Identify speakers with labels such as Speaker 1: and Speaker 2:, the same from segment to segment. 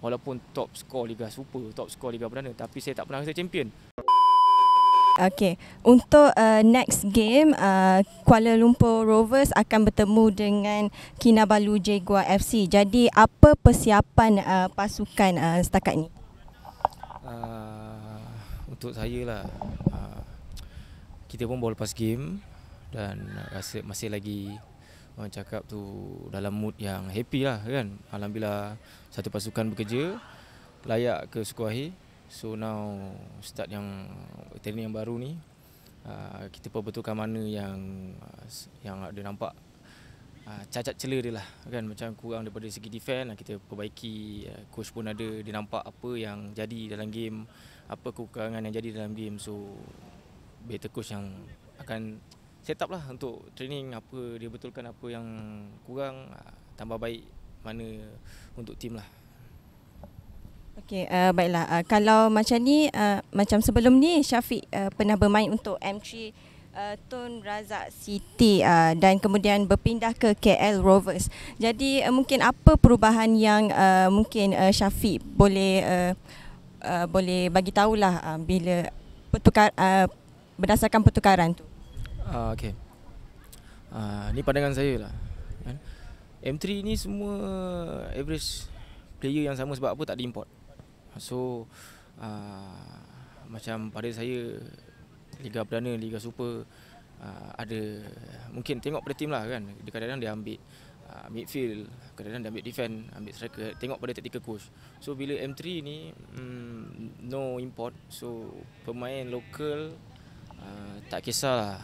Speaker 1: walaupun top skor Liga Super, top skor Liga Perdana, tapi saya tak pernah rasa champion.
Speaker 2: Okay, untuk next game Kuala Lumpur Rovers akan bertemu dengan Kinabalu Jaguar FC. Jadi apa persiapan pasukan setakat ni?
Speaker 1: Untuk saya lah, kita pun baru lepas game dan rasa masih lagi orang cakap tu dalam mood yang happy lah kan. Alhamdulillah satu pasukan bekerja layak ke Sukuahi. So now start yang training yang baru ni, kita perbetulkan mana yang ada nampak cacat celah dia lah kan, macam kurang daripada segi defense kita perbaiki. Coach pun ada, dia nampak apa yang jadi dalam game, apa kekurangan yang jadi dalam game. So better coach yang akan set up lah untuk training, apa dia betulkan apa yang kurang, tambah baik mana untuk tim lah.
Speaker 2: Okey, baiklah. Kalau macam ni, macam sebelum ni Syafiq pernah bermain untuk M3 Tun Razak City dan kemudian berpindah ke KL Rovers. Jadi mungkin apa perubahan yang mungkin Syafiq boleh bagi tahulah bila berdasarkan pertukaran tu.
Speaker 1: Okey. Ni pandangan saya lah kan. M3 ni semua average player yang sama, sebab apa tak diimport. So macam pada saya Liga Perdana, Liga Super, ada mungkin tengok pada tim lah kan. Kadang-kadang dia ambil midfield, kadang-kadang dia ambil defend, ambil striker, tengok pada tactical coach. So bila M3 ni no import, so pemain lokal tak kisahlah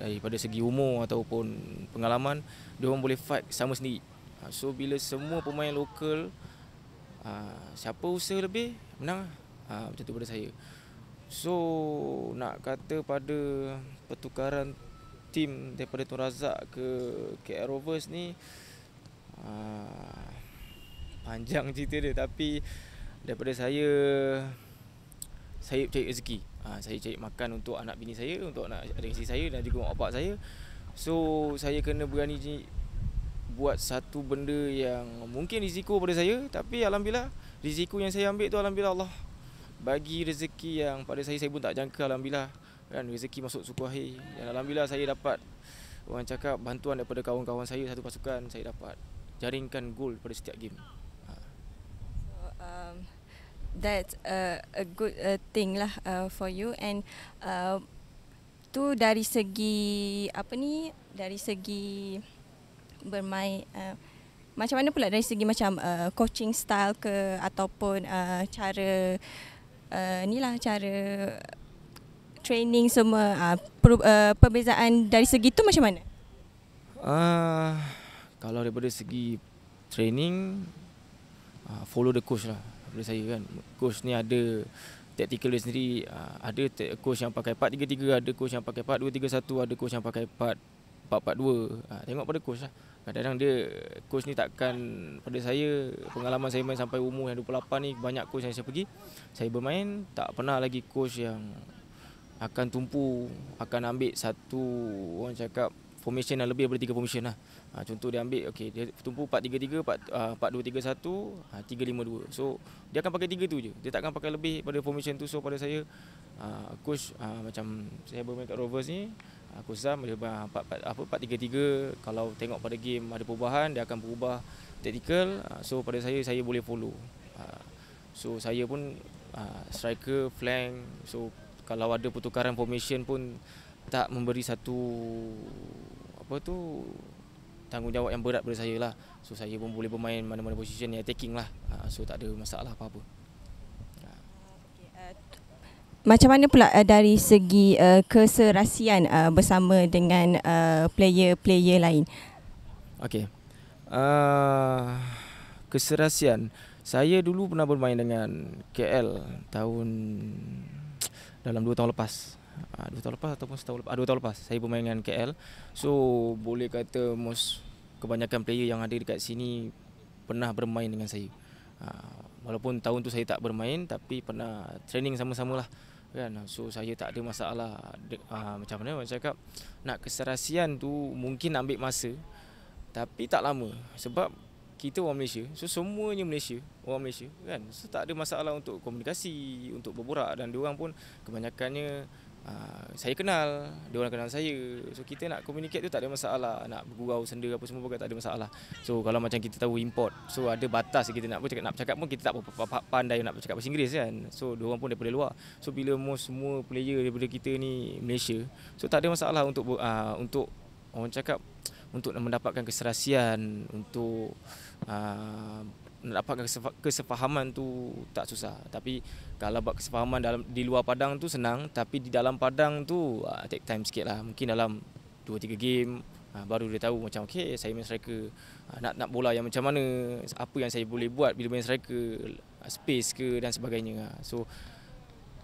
Speaker 1: daripada segi umur ataupun pengalaman, dia orang boleh fight sama sendiri. So bila semua pemain lokal, siapa usaha lebih menang, macam tu pada saya. So nak kata pada pertukaran tim daripada Tun Razak ke KL Rovers ni, panjang cerita dia, tapi daripada saya cari rezeki. Saya cari makan untuk anak bini saya, untuk anak adik isteri saya dan juga mak bapak saya. So saya kena berani buat satu benda yang mungkin risiko pada saya, tapi alhamdulillah risiko yang saya ambil tu, alhamdulillah Allah bagi rezeki yang pada saya pun tak jangka. Alhamdulillah kan, rezeki masuk Sukuahi dan alhamdulillah saya dapat, orang cakap, bantuan daripada kawan-kawan saya satu pasukan. Saya dapat jaringkan gol pada setiap game.
Speaker 2: That's a good thing lah for you. And tu dari segi dari segi bermain, macam mana pula dari segi macam coaching style ke, ataupun cara cara training semua, perbezaan dari segi tu macam mana?
Speaker 1: Kalau daripada segi training, follow the coach lah daripada saya kan. Coach ni ada tactical dia sendiri. Ada coach yang pakai 4-3-3, ada coach yang pakai 4-2-3-1, ada coach yang pakai 4-4-2. Tengok pada coach lah. Kadang-kadang dia, coach ni takkan, pada saya, pengalaman saya main sampai umur yang 28 ni, banyak coach yang saya pergi, saya bermain, tak pernah lagi coach yang akan tumpu, akan ambil satu, orang cakap, formation yang lebih daripada 3 formation lah. Contoh dia ambil, okay, dia tumpu 4-3-3, 4-2-3-1, 3-5-2. So dia akan pakai 3 tu je, dia takkan pakai lebih pada formation tu. So pada saya, coach, macam saya bermain kat Rovers ni, Coach Zam dia 4-3-3. Kalau tengok pada game ada perubahan, dia akan berubah tactical. So pada saya boleh follow. So saya pun striker, flank. So kalau ada pertukaran formation pun tak memberi satu tanggungjawab yang berat pada saya lah. So saya pun boleh bermain mana-mana position yang attacking lah. So tak ada masalah apa-apa.
Speaker 2: Macam mana pula dari segi keserasian bersama dengan player-player lain?
Speaker 1: Okey. Keserasian. Saya dulu pernah bermain dengan KL dalam 2 tahun lepas. 2 tahun lepas ataupun setahun lepas. 2 tahun lepas saya bermain dengan KL. So boleh kata kebanyakan player yang ada dekat sini pernah bermain dengan saya. Walaupun tahun tu saya tak bermain, tapi pernah training sama-sama lah kan. So saya tak ada masalah. Macam mana orang cakap, nak keserasian tu mungkin ambil masa, tapi tak lama. Sebab kita orang Malaysia, so semuanya orang Malaysia kan. So tak ada masalah untuk komunikasi, untuk berborak, dan diorang pun kebanyakannya saya kenal, diorang kenal saya. So kita nak communicate tu tak ada masalah, nak bergurau senda apa semua pun tak ada masalah. So kalau macam kita tahu import, so ada batas kita nak bercakap pun kita tak pandai nak bercakap bahasa Inggeris kan. So diorang pun daripada luar. So bila semua player daripada kita ni Malaysia, so tak ada masalah untuk orang cakap, untuk mendapatkan keserasian, untuk mendapatkan kesefahaman tu tak susah. Tapi kalau buat kesefahaman di luar padang tu senang, tapi di dalam padang tu take time sikit lah. Mungkin dalam 2-3 game baru dia tahu macam okay, saya main striker, nak bola yang macam mana, apa yang saya boleh buat bila main striker, space ke dan sebagainya. So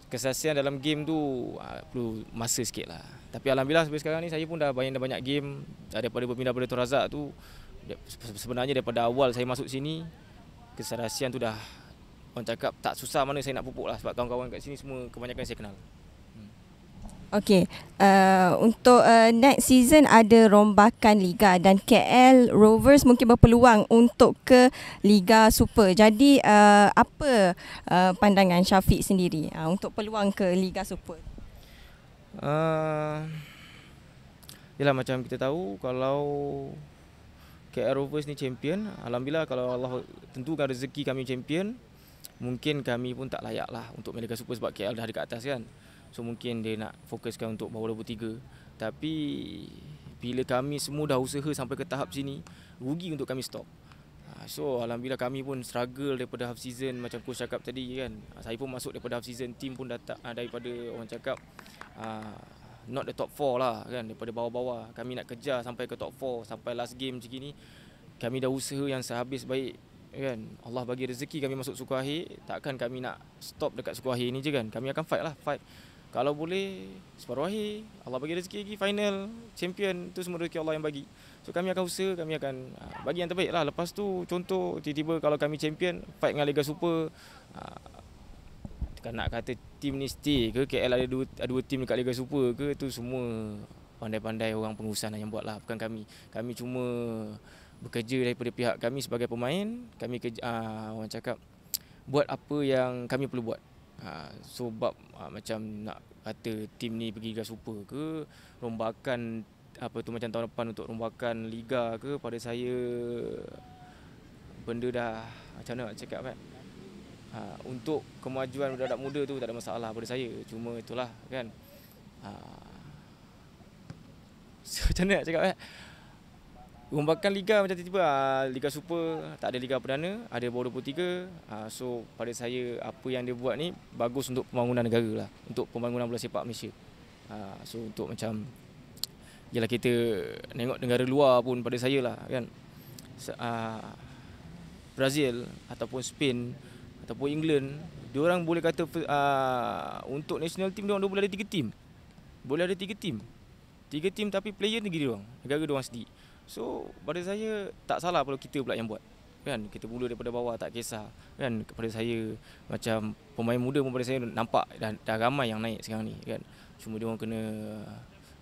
Speaker 1: keserasian dalam game tu perlu masa sikit lah. Tapi alhamdulillah sampai sekarang ni saya pun dah banyak game. Daripada berpindah pada Tun Razak tu, sebenarnya daripada awal saya masuk sini, keserasian tu dah, orang cakap tak susah mana saya nak pupuk lah. Sebab kawan-kawan kat sini semua kebanyakan saya kenal.
Speaker 2: Okey, untuk next season ada rombakan Liga dan KL Rovers mungkin berpeluang untuk ke Liga Super. Jadi apa pandangan Syafiq sendiri untuk peluang ke Liga Super?
Speaker 1: Yalah, macam kita tahu, kalau KL Rovers ni champion, alhamdulillah. Kalau Allah tentukan rezeki kami champion, mungkin kami pun tak layak lah untuk main Liga Super sebab KL dah dekat atas kan. So mungkin dia nak fokuskan untuk bawah 23. Tapi bila kami semua dah usaha sampai ke tahap sini, rugi untuk kami stop. So alhamdulillah kami pun struggle daripada half season. Macam coach cakap tadi kan, saya pun masuk daripada half season, team pun datang daripada, orang cakap not the top 4 lah kan, daripada bawah-bawah. Kami nak kejar sampai ke top 4, sampai last game macam ni. Kami dah usaha yang sehabis baik kan. Allah bagi rezeki kami masuk suku akhir, takkan kami nak stop dekat suku akhir ni je kan. Kami akan fight. Kalau boleh separuh akhir, Allah bagi rezeki lagi, final, champion, tu semua rezeki Allah yang bagi. So kami akan usaha, kami akan bagi yang terbaik lah. Lepas tu contoh tiba-tiba kalau kami champion, fight dengan Liga Super, nak kata tim ni stay ke, KL ada dua tim dekat Liga Super ke, tu semua pandai-pandai orang pengurusan yang buat lah, bukan kami. Kami cuma bekerja daripada pihak kami sebagai pemain. Kami orang cakap buat apa yang kami perlu buat. So bab macam nak kata tim ni pergi Liga Super ke, rombakan apa tu macam tahun depan untuk rombakan Liga ke, pada saya benda dah macam mana nak cakap kan. Untuk kemajuan budak-budak muda tu tak ada masalah pada saya. Cuma itulah kan, so, macam mana nak cakap kan, rombakan Liga macam tiba-tiba Liga Super, tak ada Liga Perdana, ada bawah 23. So pada saya apa yang dia buat ni bagus untuk pembangunan negara lah, untuk pembangunan bola sepak Malaysia. So untuk macam, yalah kita tengok negara luar pun, pada saya lah kan, Brazil ataupun Spain ataupun England, diorang boleh kata untuk national team diorang boleh ada 3 team. Boleh ada 3 team. 3 team tapi player negara diorang sendiri. So pada saya tak salah kalau kita pula yang buat kan. Kita mula daripada bawah, tak kisah kan. Kepada saya macam pemain muda pun pada saya nampak dah ramai yang naik sekarang ni kan. Cuma dia orang kena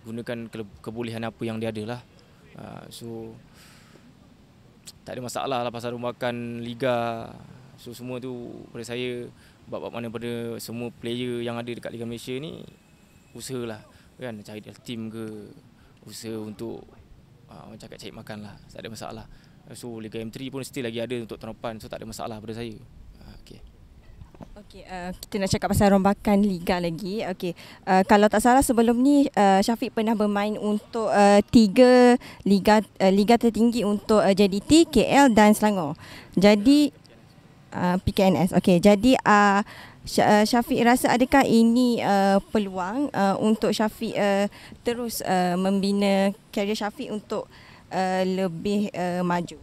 Speaker 1: gunakan kebolehan apa yang dia ada lah. So tak ada masalah lah pasal rombakan Liga. So semua tu pada saya bab mana pada semua player yang ada dekat Liga Malaysia ni usahalah kan, cari team ke, usaha untuk orang cakap cari makan lah, tak ada masalah. So Liga M3 pun still lagi ada untuk tahun depan, so tak ada masalah pada saya.
Speaker 2: Kita nak cakap pasal rombakan Liga lagi. Kalau tak salah sebelum ni Syafiq pernah bermain untuk 3 Liga tertinggi untuk JDT, KL dan Selangor. Jadi PKNS. Jadi Syafiq rasa adakah ini peluang untuk Syafiq terus membina karier Syafiq untuk lebih maju?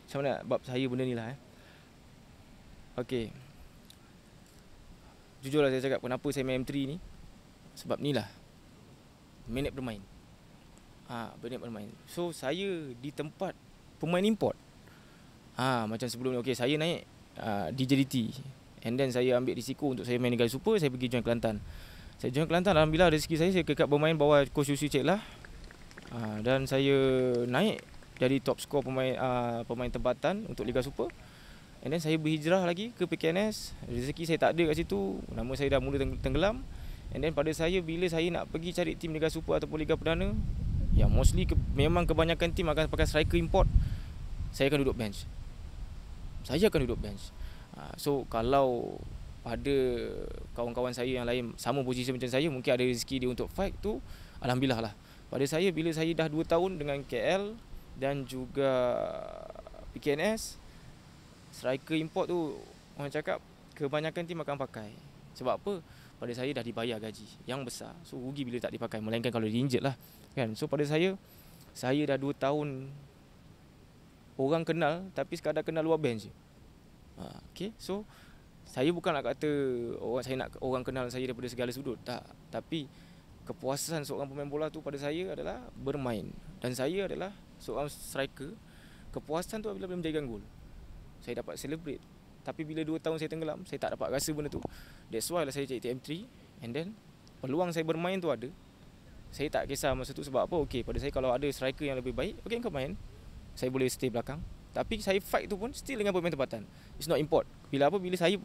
Speaker 1: Macam mana bab saya benda ni lah jujur lah saya cakap, kenapa saya main M3 ni, sebab ni lah minit bermain. Minit bermain. So saya di tempat pemain import. Macam sebelum ni saya naik di JDT, and then saya ambil risiko untuk saya main Liga Super. Saya pergi join Kelantan. Saya join Kelantan, alhamdulillah rezeki saya kekal bermain bawah coach Yusri Cik lah. Dan saya naik jadi top skor pemain tempatan untuk Liga Super. And then saya berhijrah lagi ke PKNS. Rezeki saya tak ada kat situ. Nama saya dah mula tenggelam. And then pada saya, bila saya nak pergi cari tim Liga Super ataupun Liga Perdana, yang mostly memang kebanyakan tim akan pakai striker import, saya akan duduk bench. So kalau ada kawan-kawan saya yang lain sama posisi macam saya, mungkin ada rezeki dia untuk fight tu, alhamdulillah lah. Pada saya, bila saya dah 2 tahun dengan KL dan juga PKNS, striker import tu orang cakap kebanyakan tim akan pakai. Sebab apa? Pada saya dah dibayar gaji yang besar. So rugi bila tak dipakai, melainkan kalau dia injured lah kan. So pada saya dah 2 tahun orang kenal, tapi sekadar kenal luar bench je. Okay, so saya bukan nak kata saya nak orang kenal saya daripada segala sudut, tak. Tapi kepuasan seorang pemain bola tu pada saya adalah bermain. Dan saya adalah seorang striker. Kepuasan tu apabila boleh menjadikan gol, saya dapat celebrate. Tapi bila 2 tahun saya tenggelam, saya tak dapat rasa benda tu. That's why lah saya cari TM3. And then peluang saya bermain tu ada. Saya tak kisah masa tu sebab apa. Okay, pada saya kalau ada striker yang lebih baik, okay, kau main, saya boleh stay belakang. Tapi saya fight tu pun still dengan pemain tempatan. It's not import. Bila saya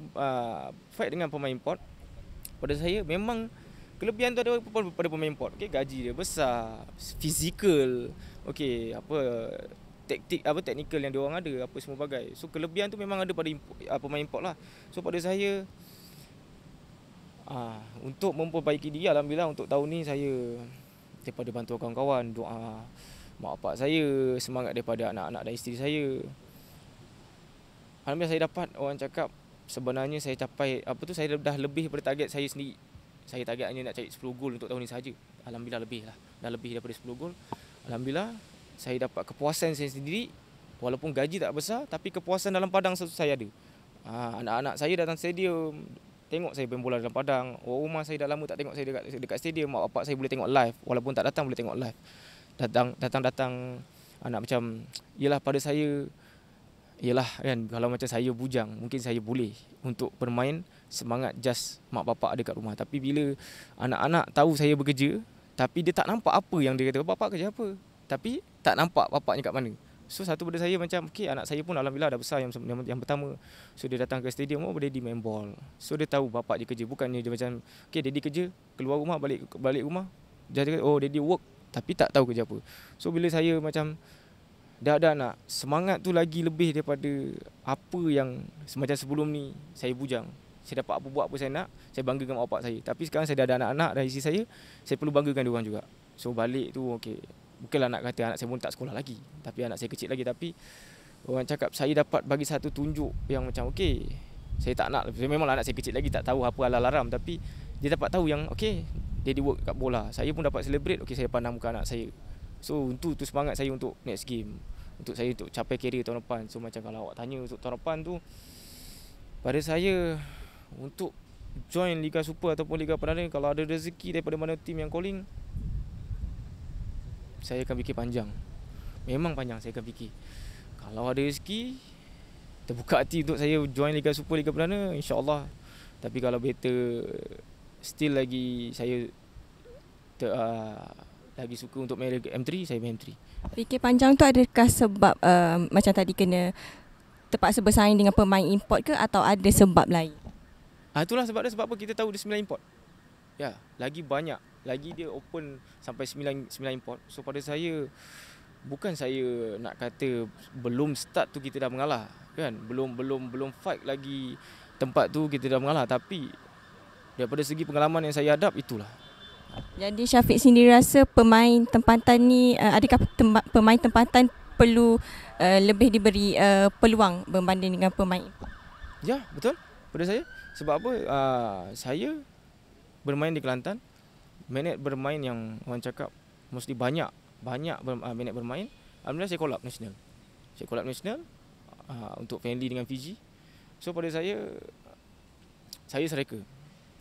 Speaker 1: fight dengan pemain import, pada saya memang kelebihan tu ada pada pemain import. Okay, gaji dia besar, fizikal, okay, teknikal yang diorang ada, apa semua bagai. So kelebihan tu memang ada pada pemain import lah. So pada saya untuk memperbaiki diri, alhamdulillah untuk tahun ni saya daripada bantu kawan-kawan, doa mak bapak saya, semangat daripada anak-anak dan isteri saya, alhamdulillah saya dapat, orang cakap sebenarnya saya capai saya dah lebih daripada target saya sendiri. Saya target hanya nak cari 10 gol untuk tahun ni saja. Alhamdulillah lebih lah. Dah lebih daripada 10 gol. Alhamdulillah saya dapat kepuasan saya sendiri. Walaupun gaji tak besar, tapi kepuasan dalam padang saya ada. Anak-anak saya datang stadium, tengok saya main bola dalam padang. Orang rumah saya dah lama tak tengok saya dekat stadium. Mak bapak saya boleh tengok live. Walaupun tak datang, boleh tengok live. Datang anak macam, yelah pada saya, yelah kan, kalau macam saya bujang, mungkin saya boleh untuk bermain semangat just mak bapak ada kat rumah. Tapi bila anak-anak tahu saya bekerja, tapi dia tak nampak apa yang dia kata, bapak kerja apa, tapi tak nampak bapaknya kat mana. So satu pada saya macam, okay, anak saya pun alhamdulillah dah besar yang pertama. So dia datang ke stadium, daddy main ball. So dia tahu bapak dia kerja. Bukannya dia macam, okay, daddy kerja, keluar rumah, balik rumah, dia kata, oh daddy work, tapi tak tahu kerja apa. So bila saya macam dah ada anak, semangat tu lagi lebih daripada apa yang semacam sebelum ni saya bujang. Saya dapat buat apa saya nak, saya banggakan mak bapak saya. Tapi sekarang saya dah ada anak-anak dan isteri saya perlu banggakan diorang juga. So balik tu, okay, bukanlah nak kata anak saya pun tak sekolah lagi, tapi anak saya kecil lagi. Tapi orang cakap saya dapat bagi satu tunjuk yang macam, okay, saya tak nak, memanglah anak saya kecil lagi, tak tahu apa alam-alam, tapi dia dapat tahu yang, okay, dia di work kat bola. Saya pun dapat celebrate, okay, saya pandang muka anak saya. So tu semangat saya untuk next game, untuk saya untuk capai career tahun depan. So macam kalau awak tanya untuk tahun depan tu, pada saya untuk join Liga Super ataupun Liga Perdana, kalau ada rezeki daripada mana tim yang calling, saya akan fikir panjang. Memang panjang saya akan fikir. Kalau ada rezeki, terbuka hati untuk saya join Liga Super, Liga Perdana, insya-Allah. Tapi kalau better, still lagi saya lagi suka untuk main M3, saya main M3.
Speaker 2: Fikir panjang tu adakah sebab macam tadi kena terpaksa bersaing dengan pemain import ke, atau ada sebab lain?
Speaker 1: Itulah sebab apa kita tahu dia 9 import. Ya, lagi banyak. Lagi dia open sampai 9 import. So pada saya, bukan saya nak kata belum start tu kita dah mengalah, kan? Belum fight lagi tempat tu kita dah mengalah, tapi daripada segi pengalaman yang saya hadap, itulah.
Speaker 2: Jadi Syafiq sendiri rasa pemain tempatan ni, adakah pemain tempatan perlu lebih diberi peluang berbanding dengan pemain import?
Speaker 1: Ya, betul. Pada saya, sebab apa? Saya bermain di Kelantan, minit bermain yang orang cakap mesti banyak minit bermain. Alhamdulillah saya call up national. Untuk friendly dengan Fiji. So pada saya striker.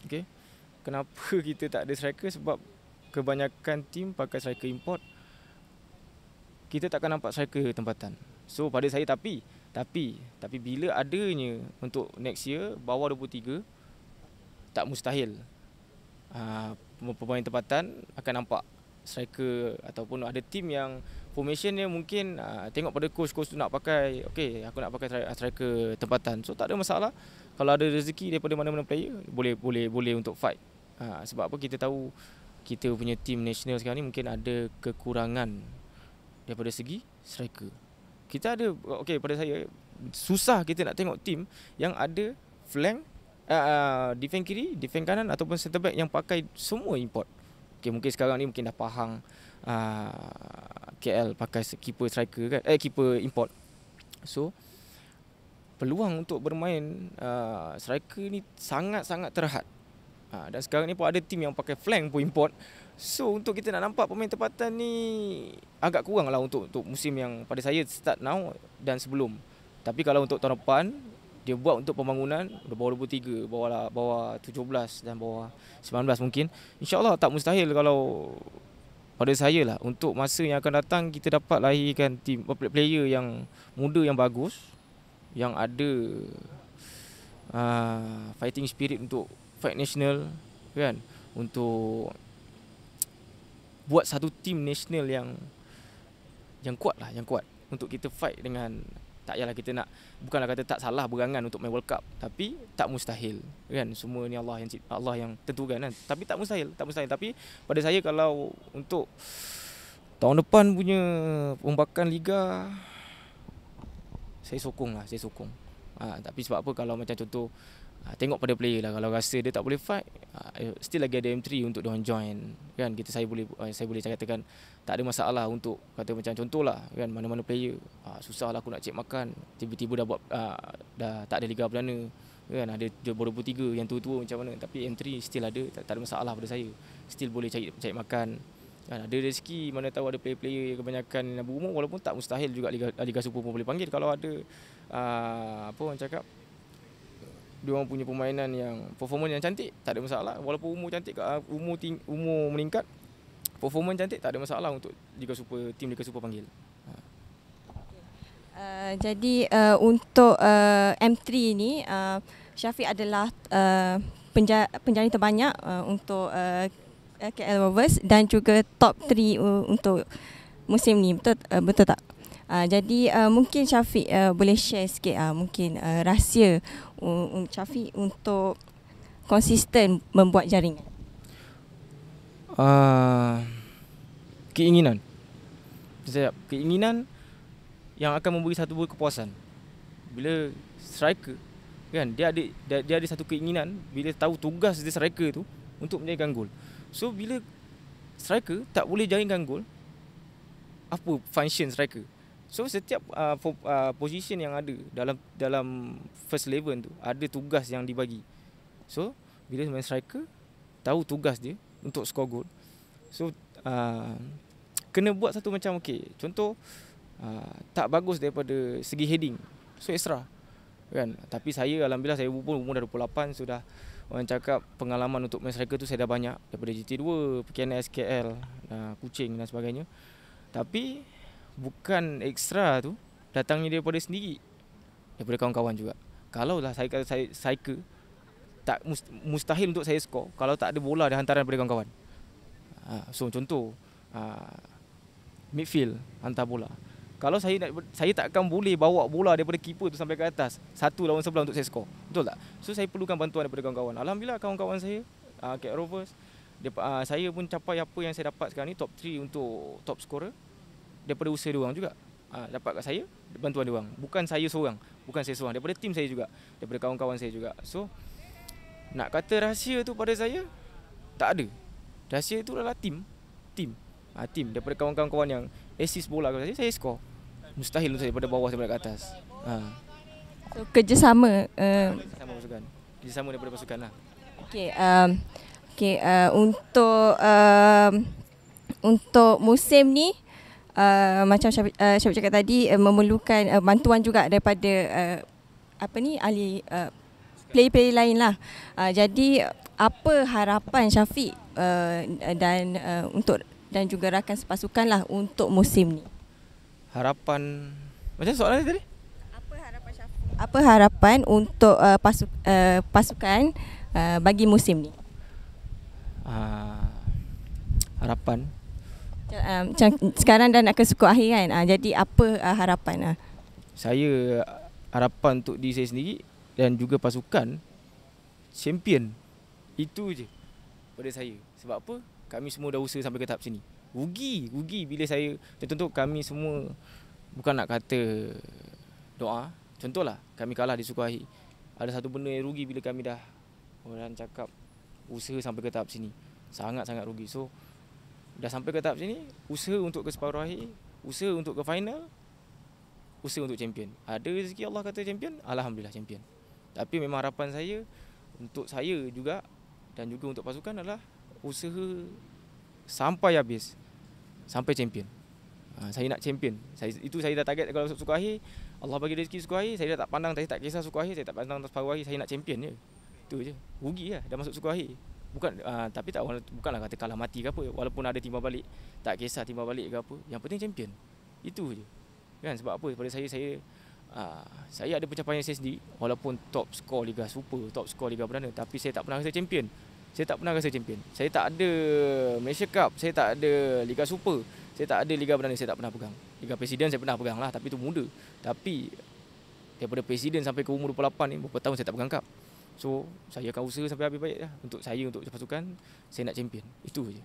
Speaker 1: Okay. Kenapa kita tak ada striker? Sebab kebanyakan tim pakai striker import. Kita takkan nampak striker tempatan. So pada saya, tapi bila adanya untuk next year bawah 23, tak mustahil pemain tempatan akan nampak striker, ataupun ada tim yang formation dia mungkin tengok pada coach tu nak pakai, okey aku nak pakai striker tempatan. So tak ada masalah. Kalau ada rezeki daripada mana-mana player, boleh untuk fight. Sebab apa, kita tahu kita punya team national sekarang ni mungkin ada kekurangan daripada segi striker. Kita ada, okey pada saya susah kita nak tengok team yang ada flank, defend kiri, defend kanan ataupun center back yang pakai semua import. Okey, mungkin sekarang ni mungkin dah Pahang, KL pakai keeper striker kan, keeper import. So peluang untuk bermain striker ni sangat-sangat terhad. Dan sekarang ni pun ada tim yang pakai flank pun import. So untuk kita nak nampak pemain tempatan ni agak kurang lah untuk musim yang pada saya start now dan sebelum. Tapi kalau untuk tahun depan, dia buat untuk pembangunan bawah 23, bawah 17 dan bawah 19 mungkin. InsyaAllah tak mustahil kalau pada saya lah, untuk masa yang akan datang kita dapat lahirkan tim player yang muda yang bagus, yang ada fighting spirit untuk fight national kan, untuk buat satu tim national yang kuat lah, yang kuat untuk kita fight dengan. Tak payahlah kita nak, bukanlah kata tak salah berangan untuk main World Cup, tapi tak mustahil kan. Semua ni Allah yang tentukan kan. Tapi tak mustahil. Tapi pada saya kalau untuk tahun depan punya perombakan liga, saya sokong. Tapi sebab apa, kalau macam contoh tengok pada player lah, kalau rasa dia tak boleh fight, still lagi ada M3 untuk dia join kan. Saya boleh katakan tak ada masalah untuk kata macam contohlah kan, mana-mana player susahlah aku nak cek makan, tiba-tiba dah tak ada liga perdana kan, ada dia baru 23 yang tua-tua macam mana, tapi M3 still ada, tak ada masalah pada saya, still boleh cari makan kan. Ada rezeki, mana tahu ada player-player yang kebanyakan yang berumur, walaupun tak mustahil juga Liga Super pun boleh panggil kalau ada apa orang cakap, dia orang punya permainan yang performance yang cantik, tak ada masalah. Walaupun umur cantik, umur meningkat, performance cantik, tak ada masalah untuk tim Liga Super panggil.
Speaker 2: Jadi untuk M3 ni, Syafiq adalah penjalin terbanyak untuk KL Rovers dan juga top 3 untuk musim ni, betul tak? Jadi mungkin Syafiq boleh share sikit mungkin rahsia Syafiq untuk konsisten membuat jaringan.
Speaker 1: Keinginan yang akan memberi satu kepuasan. Bila striker kan, dia ada satu keinginan, bila tahu tugas dia striker tu untuk menjaringkan gol. So bila striker tak boleh jaringkan gol, apa function striker? So setiap position yang ada dalam first 11 tu ada tugas yang dibagi. So bila main striker tahu tugas dia untuk score gol, so kena buat satu macam contoh tak bagus daripada segi heading, so extra kan. Tapi saya alhamdulillah, saya pun umur dah 28, sudah orang cakap pengalaman untuk main striker tu saya dah banyak daripada GT2, PKNS, KL, Kuching dan sebagainya. Tapi bukan ekstra tu datangnya daripada sendiri, daripada kawan-kawan juga. Kalau lah saya kata striker, tak mustahil untuk saya skor kalau tak ada bola di hantaran daripada kawan-kawan. So contoh midfield hantar bola, kalau saya tak akan boleh bawa bola daripada keeper tu sampai ke atas, satu lawan sebelah untuk saya skor, betul tak? So saya perlukan bantuan daripada kawan-kawan. Alhamdulillah kawan-kawan saya KL Rovers, saya pun capai apa yang saya dapat sekarang ni, top 3 untuk top scorer, daripada usaha diorang juga. Dapat kat saya bantuan diorang, bukan saya seorang, daripada tim saya juga, daripada kawan-kawan saya juga. So nak kata rahsia tu pada saya tak ada. Rahsia tu adalah tim daripada kawan-kawan yang assist bola kepada saya skor. Mustahil untuk saya daripada bawah sampai ke atas.
Speaker 2: So kerjasama
Speaker 1: daripada pasukan lah.
Speaker 2: Untuk musim ni, macam Syafiq cakap tadi, memerlukan bantuan juga daripada ahli player-player lain lah. Jadi apa harapan Syafiq dan juga rakan sepasukan lah untuk musim ni?
Speaker 1: Harapan, macam soalan tadi?
Speaker 2: Apa harapan untuk pasukan bagi musim ni?
Speaker 1: Harapan
Speaker 2: Macam sekarang dah nak ke suku akhir kan. Jadi apa harapan?
Speaker 1: Saya harapan untuk diri saya sendiri dan juga pasukan champion. Itu je pada saya. Sebab apa? Kami semua dah usaha sampai ke tahap sini. Rugi bila saya, contoh kami semua, bukan nak kata doa, contohlah kami kalah di suku akhir. Ada satu benda yang rugi bila kami dah, orang cakap, usaha sampai ke tahap sini. Sangat-sangat rugi. So dah sampai ke tahap sini, usaha untuk ke separuh akhir, usaha untuk ke final, usaha untuk champion. Ada rezeki Allah kata champion, alhamdulillah champion. Tapi memang harapan saya untuk saya juga dan juga untuk pasukan adalah usaha sampai habis, sampai champion. Saya nak champion. Saya dah target kalau suku akhir, Allah bagi rezeki suku akhir, saya dah tak pandang, saya tak kisah suku akhir, saya tak pandang separuh akhir, saya nak champion je. Itu je. Rugi lah dah masuk suku akhir. Tapi tak, bukanlah kata kalah mati ke apa. Walaupun ada timbal balik, tak kisah timbal balik ke apa. Yang penting champion. Itu je. Kan sebab apa? Pada saya ada pencapaian saya sendiri, walaupun top skor Liga Super, top skor Liga Perdana, tapi saya tak pernah rasa champion. Saya tak pernah rasa champion. Saya tak ada Malaysia Cup, saya tak ada Liga Super, saya tak ada Liga Perdana, saya tak pernah pegang. Liga Presiden saya pernah pegang lah, tapi itu muda. Tapi daripada Presiden sampai ke umur 28 ni, berapa tahun saya tak pegang cup. So saya akan usaha sampai habis baik lah. Untuk saya, untuk pasukan, saya nak champion. Itu je.